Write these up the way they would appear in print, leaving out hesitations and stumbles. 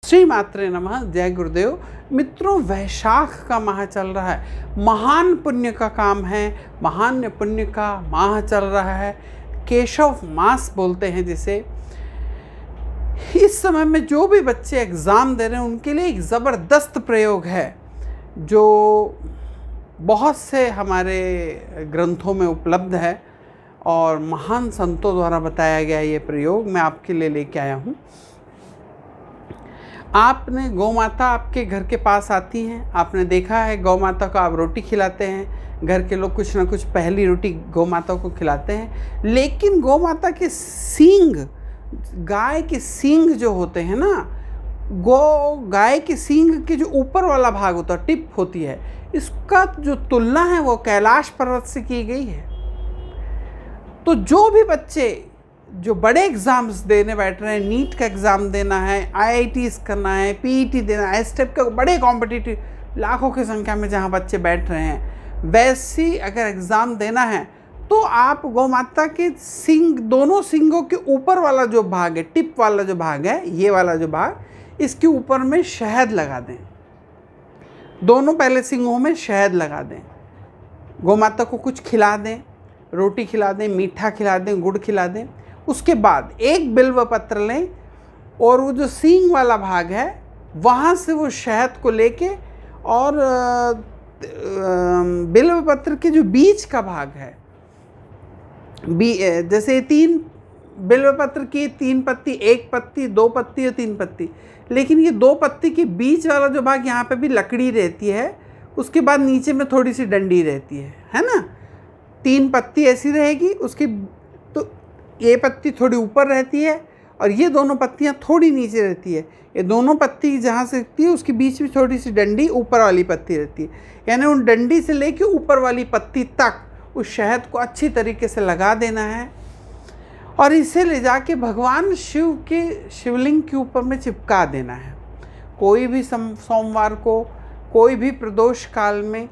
श्री मात्रे नमः। जय गुरुदेव। मित्रों, वैशाख का माह चल रहा है, महान पुण्य का काम है, महान पुण्य का माह चल रहा है, केशव मास बोलते हैं जिसे। इस समय में जो भी बच्चे एग्ज़ाम दे रहे हैं उनके लिए एक ज़बरदस्त प्रयोग है जो बहुत से हमारे ग्रंथों में उपलब्ध है और महान संतों द्वारा बताया गया ये प्रयोग मैं आपके लिए लेके आया हूँ। आपने गौ माता आपके घर के पास आती हैं, आपने देखा है गौ माता को आप रोटी खिलाते हैं, घर के लोग कुछ ना कुछ पहली रोटी गौ माता को खिलाते हैं। लेकिन गौ माता के सींग, गाय के सींग जो होते हैं ना, गाय के सींग के जो ऊपर वाला भाग होता है, टिप होती है, इसका जो तुलना है वो कैलाश पर्वत से की गई है। तो जो भी बच्चे जो बड़े एग्ज़ाम्स देने बैठ रहे हैं, नीट का एग्ज़ाम देना है, IITs करना है, PET देना है, इस टाइप के बड़े कॉम्पिटिटिव लाखों की संख्या में जहाँ बच्चे बैठ रहे हैं, वैसी अगर एग्ज़ाम देना है तो आप गौ माता के सींग, दोनों सींगों के ऊपर वाला जो भाग है, टिप वाला जो भाग है, ये वाला जो भाग, इसके ऊपर में शहद लगा दें। दोनों पहले सींगों में शहद लगा दें। गौ माता को कुछ खिला दें, रोटी खिला दें, मीठा खिला दें, गुड़ खिला दें। उसके बाद एक बिल्व पत्र लें और वो जो सींग वाला भाग है वहाँ से वो शहद को लेके, और बिल्व पत्र के जो बीच का भाग है, जैसे 3 बिल्व पत्र की 3 पत्ती, 1 पत्ती, 2 पत्ती और 3 पत्ती, लेकिन ये 2 पत्ती के बीच वाला जो भाग, यहाँ पे भी लकड़ी रहती है, उसके बाद नीचे में थोड़ी सी डंडी रहती है ना। 3 पत्ती ऐसी रहेगी, उसकी तो ये पत्ती थोड़ी ऊपर रहती है और ये दोनों पत्तियाँ थोड़ी नीचे रहती है। ये दोनों पत्ती जहाँ से रहती है उसके बीच में थोड़ी सी डंडी ऊपर वाली पत्ती रहती है, यानी उन डंडी से लेके ऊपर वाली पत्ती तक उस शहद को अच्छी तरीके से लगा देना है और इसे ले जाके भगवान शिव के शिवलिंग के ऊपर में चिपका देना है। कोई भी सोमवार को, कोई भी प्रदोष काल में,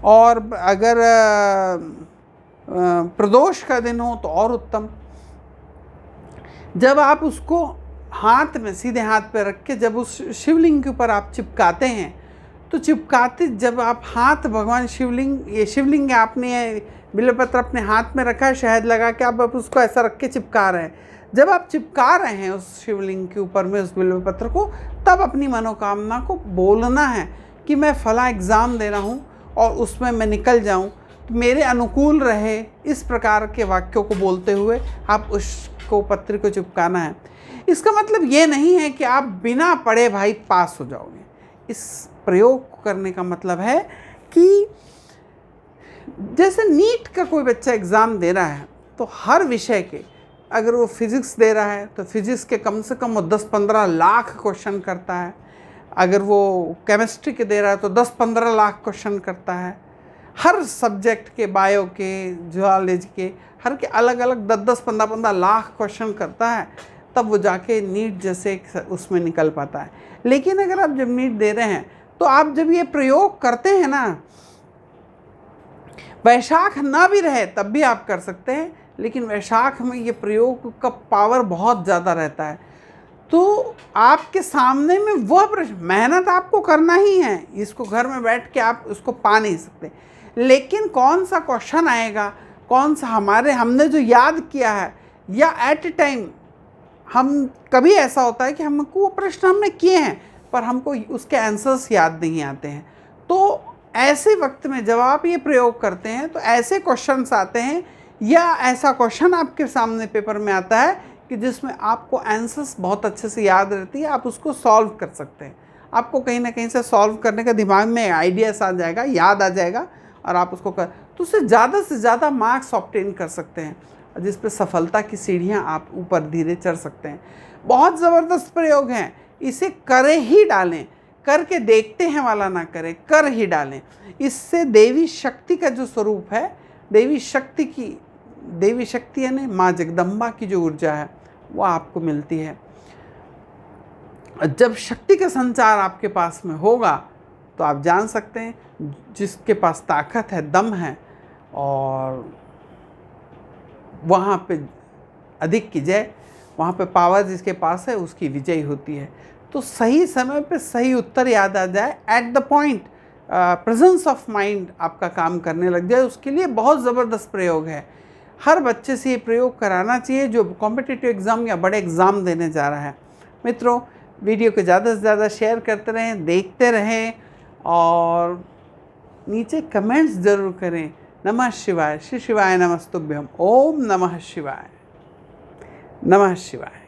और अगर प्रदोष का दिन हो तो और उत्तम। जब आप उसको हाथ में, सीधे हाथ पे रख के जब उस शिवलिंग के ऊपर आप चिपकाते हैं, तो चिपकाते जब आप हाथ भगवान शिवलिंग, ये शिवलिंग है, आपने बिल्वपत्र अपने हाथ में रखा है, शहद लगा के आप उसको ऐसा रख के चिपका रहे हैं। जब आप चिपका रहे हैं उस शिवलिंग के ऊपर में उस बिल्वपत्र को, तब अपनी मनोकामना को बोलना है कि मैं फला एग्ज़ाम दे रहा हूँ और उसमें मैं निकल जाऊँ, मेरे अनुकूल रहे, इस प्रकार के वाक्यों को बोलते हुए आप उसको, पत्र को चिपकाना है। इसका मतलब ये नहीं है कि आप बिना पढ़े भाई पास हो जाओगे। इस प्रयोग करने का मतलब है कि जैसे नीट का कोई बच्चा एग्ज़ाम दे रहा है तो हर विषय के, अगर वो फिज़िक्स दे रहा है तो फिज़िक्स के कम से कम वो 10-15 लाख क्वेश्चन करता है। अगर वो केमिस्ट्री के दे रहा है तो 10-15 लाख क्वेश्चन करता है। हर सब्जेक्ट के, बायो के, जूलॉजी के, हर के अलग अलग 10-10, 15-15 लाख क्वेश्चन करता है, तब वो जाके नीट जैसे उसमें निकल पाता है। लेकिन अगर आप जब नीट दे रहे हैं तो आप जब ये प्रयोग करते हैं ना, वैशाख ना भी रहे तब भी आप कर सकते हैं, लेकिन वैशाख में ये प्रयोग का पावर बहुत ज़्यादा रहता है। तो आपके सामने में वह प्रश्न, मेहनत आपको करना ही है, इसको घर में बैठ के आप उसको पा नहीं सकते, लेकिन कौन सा क्वेश्चन आएगा, कौन सा हमने जो याद किया है, या एट ए टाइम हम, कभी ऐसा होता है कि हमको वो प्रश्न हमने किए हैं पर हमको उसके आंसर्स याद नहीं आते हैं। तो ऐसे वक्त में जब आप ये प्रयोग करते हैं तो ऐसे क्वेश्चंस आते हैं, या ऐसा क्वेश्चन आपके सामने पेपर में आता है कि जिसमें आपको आंसर्स बहुत अच्छे से याद रहती है, आप उसको सॉल्व कर सकते हैं। आपको कहीं ना कहीं से सॉल्व करने का दिमाग में आइडियाज आ जाएगा, याद आ जाएगा, और आप उसको तो उससे ज़्यादा मार्क्स ऑब्टेन कर सकते हैं, जिस पे सफलता की सीढ़ियाँ आप ऊपर धीरे चढ़ सकते हैं। बहुत ज़बरदस्त प्रयोग हैं, इसे करे ही डालें, करके देखते हैं वाला ना करें, कर ही डालें। इससे देवी शक्ति का जो स्वरूप है, देवी शक्ति यानी माँ जगदम्बा की जो ऊर्जा है वो आपको मिलती है। जब शक्ति का संचार आपके पास में होगा तो आप जान सकते हैं जिसके पास ताकत है, दम है, और वहाँ पे अधिक की जय, वहाँ पे पावर जिसके पास है उसकी विजय होती है। तो सही समय पे सही उत्तर याद आ जाए, at the point presence of mind आपका काम करने लग जाए, उसके लिए बहुत ज़बरदस्त प्रयोग है। हर बच्चे से ये प्रयोग कराना चाहिए जो कॉम्पिटिटिव एग्ज़ाम या बड़े एग्ज़ाम देने जा रहा है। मित्रों, वीडियो को ज़्यादा से ज़्यादा शेयर करते रहें, देखते रहें और नीचे कमेंट्स ज़रूर करें। नमः शिवाय। श्री शिवाय नमस्तुभ्यम। ओम नमः शिवाय। नमः शिवाय।